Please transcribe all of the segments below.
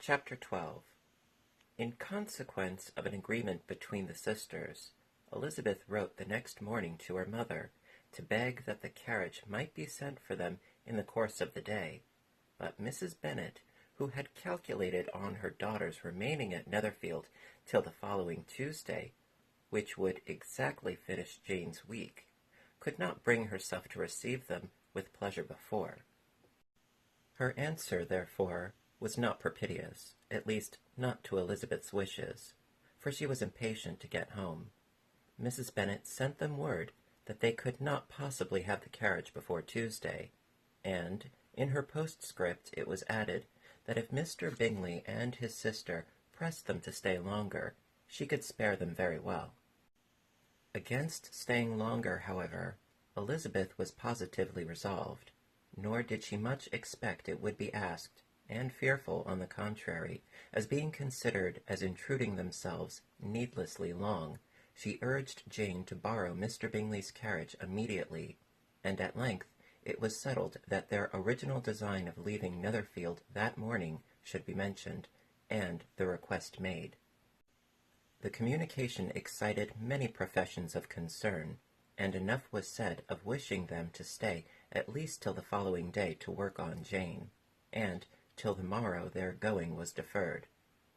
Chapter 12. In consequence of an agreement between the sisters, Elizabeth wrote the next morning to her mother to beg that the carriage might be sent for them in the course of the day, but Mrs. Bennet, who had calculated on her daughters remaining at Netherfield till the following Tuesday, which would exactly finish Jane's week, could not bring herself to receive them with pleasure before. Her answer, therefore, was not propitious, at least not to Elizabeth's wishes, for she was impatient to get home. Mrs. Bennet sent them word that they could not possibly have the carriage before Tuesday, and in her postscript it was added that if Mr. Bingley and his sister pressed them to stay longer, she could spare them very well. Against staying longer, however, Elizabeth was positively resolved, nor did she much expect it would be asked, and fearful, on the contrary, as being considered as intruding themselves needlessly long, she urged Jane to borrow Mr. Bingley's carriage immediately, and at length it was settled that their original design of leaving Netherfield that morning should be mentioned, and the request made. The communication excited many professions of concern, and enough was said of wishing them to stay at least till the following day to work on Jane, and till the morrow their going was deferred.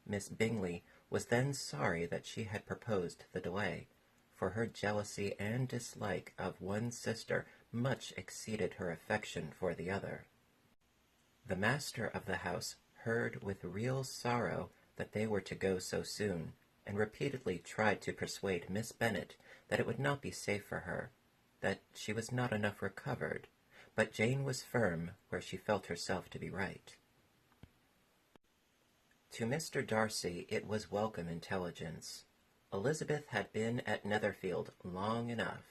Miss Bingley was then sorry that she had proposed the delay, for her jealousy and dislike of one sister much exceeded her affection for the other. The master of the house heard with real sorrow that they were to go so soon, and repeatedly tried to persuade Miss Bennet that it would not be safe for her, that she was not enough recovered, but Jane was firm where she felt herself to be right. To Mr. Darcy it was welcome intelligence. Elizabeth had been at Netherfield long enough.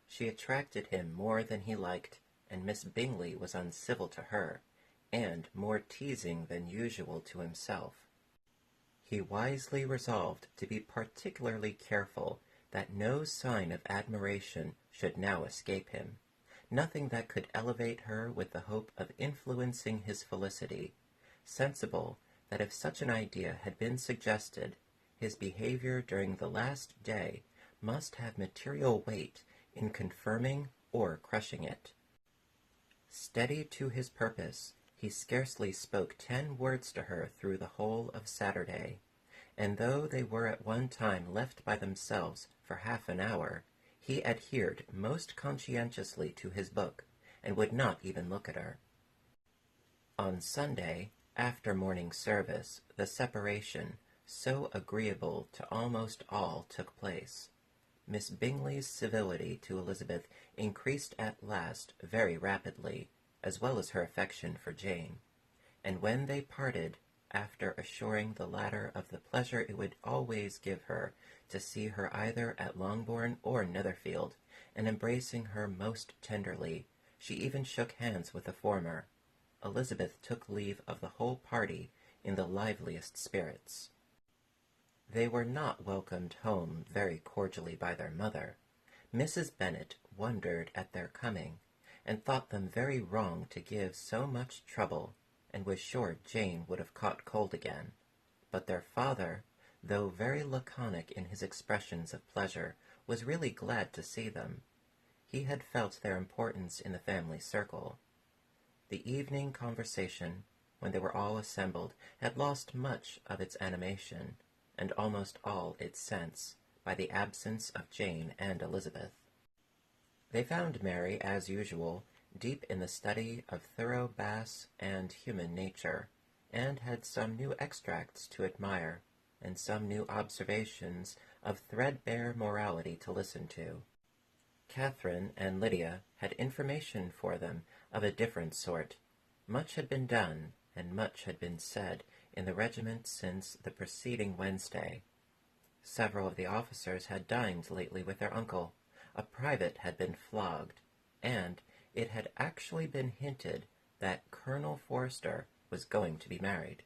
She attracted him more than he liked, and Miss Bingley was uncivil to her, and more teasing than usual to himself. He wisely resolved to be particularly careful that no sign of admiration should now escape him, nothing that could elevate her with the hope of influencing his felicity, sensible that if such an idea had been suggested, his behavior during the last day must have material weight in confirming or crushing it. Steady to his purpose, he scarcely spoke 10 words to her through the whole of Saturday, and though they were at one time left by themselves for half an hour, he adhered most conscientiously to his book, and would not even look at her. On Sunday, after morning service, the separation, so agreeable to almost all, took place. Miss Bingley's civility to Elizabeth increased at last very rapidly, as well as her affection for Jane, and when they parted, after assuring the latter of the pleasure it would always give her to see her either at Longbourn or Netherfield, and embracing her most tenderly, she even shook hands with the former, Elizabeth took leave of the whole party in the liveliest spirits. They were not welcomed home very cordially by their mother. Mrs. Bennet wondered at their coming, and thought them very wrong to give so much trouble, and was sure Jane would have caught cold again. But their father, though very laconic in his expressions of pleasure, was really glad to see them. He had felt their importance in the family circle. The evening conversation, when they were all assembled, had lost much of its animation, and almost all its sense, by the absence of Jane and Elizabeth. They found Mary, as usual, deep in the study of thorough bass and human nature, and had some new extracts to admire, and some new observations of threadbare morality to listen to. Catherine and Lydia had information for them of a different sort. Much had been done, and much had been said in the regiment since the preceding Wednesday. Several of the officers had dined lately with their uncle. A private had been flogged, and it had actually been hinted that Colonel Forster was going to be married.